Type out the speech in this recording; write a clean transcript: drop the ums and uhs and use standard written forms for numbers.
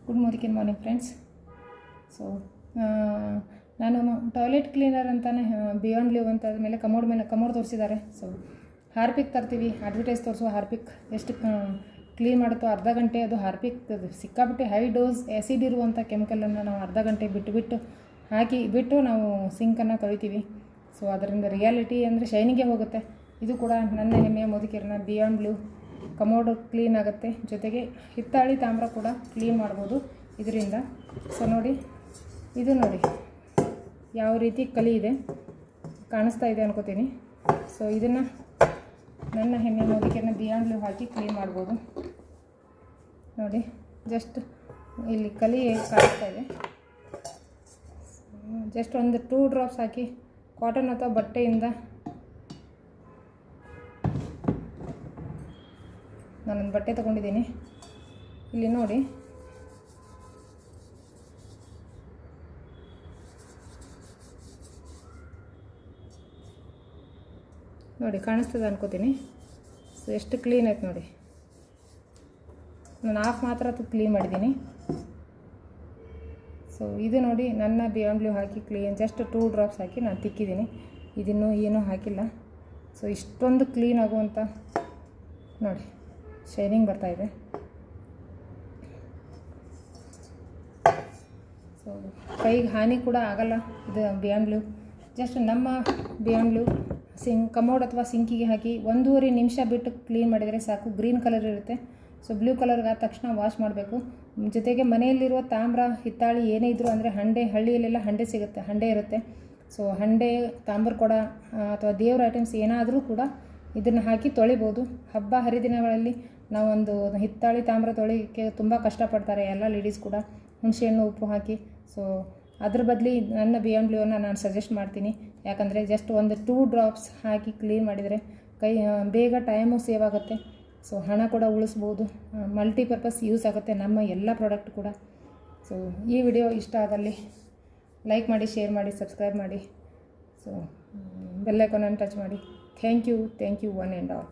Good morning friends. So ನಾನು toilet cleaner ಅಂತಾನೆ beyond blue ಅಂತ ಮೇಲೆ ಕಮೋಡ್ ತೋರಿಸಿದ್ದಾರೆ. ಸೊ ಹಾರ್ಪಿಕ್ ತರ್ತೀವಿ, ಅಡ್ವರ್ಟೈಸ್ ತೋರಿಸುವ ಹಾರ್ಪಿಕ್ ಎಷ್ಟು ಕ್ಲೀನ್ ಮಾಡುತ್ತೋ ಅರ್ಧ ಗಂಟೆ ಅದು ಹಾರ್ಪಿಕ್ ಸಿಕ್ಕಾಬಿಟ್ಟು ಹೈ ಡೋಸ್ ಆ್ಯಸಿಡ್ ಇರುವಂಥ ಕೆಮಿಕಲನ್ನು ನಾವು ಅರ್ಧ ಗಂಟೆ ಬಿಟ್ಟು ನಾವು ಸಿಂಕನ್ನು ತೊಳಿತೀವಿ. ಸೊ ಅದರಿಂದ ರಿಯಾಲಿಟಿ ಅಂದರೆ ಶೈನಿಗೆ ಹೋಗುತ್ತೆ. ಇದು ಕೂಡ ನನ್ನ ಹೆಮ್ಮೆಯ ಮೋದಿಕಿರಣ ಬಿಯಾಂಡ್ ಬ್ಲೂ ಕಮೋಡ್ ಕ್ಲೀನ್ ಆಗುತ್ತೆ, ಜೊತೆಗೆ ಹಿತ್ತಾಳಿ ತಾಮ್ರ ಕೂಡ ಕ್ಲೀನ್ ಮಾಡ್ಬೋದು ಇದರಿಂದ. ಸೊ ನೋಡಿ, ಇದು ನೋಡಿ ಯಾವ ರೀತಿ ಕಲಿ ಇದೆ, ಕಾಣಿಸ್ತಾ ಇದೆ ಅನ್ಕೋತೀನಿ. ಸೊ ಇದನ್ನು ನನ್ನ ಹೆಮ್ಮೆಯ ಮೋದಿಕಿರಣ ಬಿಯಾಂಡ್ ಬ್ಲೂ ಹಾಕಿ ಕ್ಲೀನ್ ಮಾಡ್ಬೋದು. ನೋಡಿ, ಜಸ್ಟ್ ಇಲ್ಲಿ ಕಲಿ ಕಾಣಿಸ್ತಾ ಇದೆ. ಜಸ್ಟ್ ಒಂದು 2 ಡ್ರಾಪ್ಸ್ ಹಾಕಿ ಕಾಟನ್ ಅಥವಾ ಬಟ್ಟೆಯಿಂದ ನಾನೊಂದು ಬಟ್ಟೆ ತೊಗೊಂಡಿದ್ದೀನಿ. ಇಲ್ಲಿ ನೋಡಿ, ಕಾಣಿಸ್ತದೆ ಅನ್ಕೋತೀನಿ. ಸೊ ಎಷ್ಟು ಕ್ಲೀನ್ ಆಯ್ತು ನೋಡಿ. ನಾನು ಹಾಫ್ ಮಾತ್ರ ಕ್ಲೀನ್ ಮಾಡಿದ್ದೀನಿ. ಸೊ ಇದು ನೋಡಿ, ನನ್ನ ಬಿಯಾಂಡ್ ಬ್ಲೂ ಹಾಕಿ ಕ್ಲೀನ್ ಜಸ್ಟ್ 2 ಡ್ರಾಪ್ಸ್ ಹಾಕಿ ನಾನು ತಿಕ್ಕಿದ್ದೀನಿ. ಇದನ್ನು ಏನೂ ಹಾಕಿಲ್ಲ. ಸೊ ಇಷ್ಟೊಂದು ಕ್ಲೀನ್ ಆಗುವಂಥ ನೋಡಿ ಶೈನಿಂಗ್ ಬರ್ತಾಯಿದೆ. ಸೊ ಕೈಗೆ ಹಾನಿ ಕೂಡ ಆಗಲ್ಲ ಇದು ಬಿಯಾಂಡ್ ಬ್ಲೂ. ಜಸ್ಟ್ ನಮ್ಮ ಬಿಯಾಂಡ್ ಬ್ಲೂ ಕಮೋಡ್ ಅಥವಾ ಸಿಂಕಿಗೆ ಹಾಕಿ 1.5 ನಿಮಿಷ ಬಿಟ್ಟು ಕ್ಲೀನ್ ಮಾಡಿದರೆ ಸಾಕು. ಗ್ರೀನ್ ಕಲರ್ ಇರುತ್ತೆ. ಸೊ ಬ್ಲೂ ಕಲರ್ಗೆ ಆದ ತಕ್ಷಣ ವಾಶ್ ಮಾಡಬೇಕು. ಜೊತೆಗೆ ಮನೆಯಲ್ಲಿರುವ ತಾಮ್ರ ಹಿತ್ತಾಳಿ ಏನೇ ಇದ್ದರೂ ಅಂದರೆ ಹಳ್ಳಿಯಲ್ಲೆಲ್ಲ ಹಂಡೆ ಸಿಗುತ್ತೆ, ಹಂಡೆ ಇರುತ್ತೆ. ಸೊ ಹಂಡೆ, ತಾಮ್ರ ಕೊಡ ಅಥವಾ ದೇವ್ರ ಐಟಮ್ಸ್ ಏನಾದರೂ ಕೂಡ ಇದನ್ನು ಹಾಕಿ ತೊಳಿಬೋದು. ಹಬ್ಬ ಹರಿದಿನಗಳಲ್ಲಿ ನಾವೊಂದು ಹಿತ್ತಾಳಿ ತಾಮ್ರ ತೊಳಿಕ್ಕೆ ತುಂಬ ಕಷ್ಟಪಡ್ತಾರೆ ಎಲ್ಲ ಲೇಡೀಸ್ ಕೂಡ, ಹುಣಸೆಹಣ್ಣು ಉಪ್ಪು ಹಾಕಿ. ಸೊ ಅದ್ರ ಬದಲಿ ನನ್ನ ಬಿಯಾಂಡ್ ಬ್ಲೂವನ್ನು ನಾನು ಸಜೆಸ್ಟ್ ಮಾಡ್ತೀನಿ. ಯಾಕಂದರೆ ಜಸ್ಟ್ ಒಂದು 2 ಡ್ರಾಪ್ಸ್ ಹಾಕಿ ಕ್ಲೀನ್ ಮಾಡಿದರೆ ಬೇಗ ಟೈಮು ಸೇವ್ ಆಗುತ್ತೆ. ಸೊ ಹಣ ಕೂಡ ಉಳಿಸ್ಬೋದು, ಮಲ್ಟಿಪರ್ಪಸ್ ಯೂಸ್ ಆಗುತ್ತೆ ನಮ್ಮ ಎಲ್ಲ ಪ್ರಾಡಕ್ಟ್ ಕೂಡ. ಸೊ ಈ ವಿಡಿಯೋ ಇಷ್ಟ ಆದಲ್ಲಿ ಲೈಕ್ ಮಾಡಿ, ಶೇರ್ ಮಾಡಿ, ಸಬ್ಸ್ಕ್ರೈಬ್ ಮಾಡಿ. ಸೊ ಬೆಲ್ ಐಕಾನನ್ನು ಟಚ್ ಮಾಡಿ. Thank you one and all.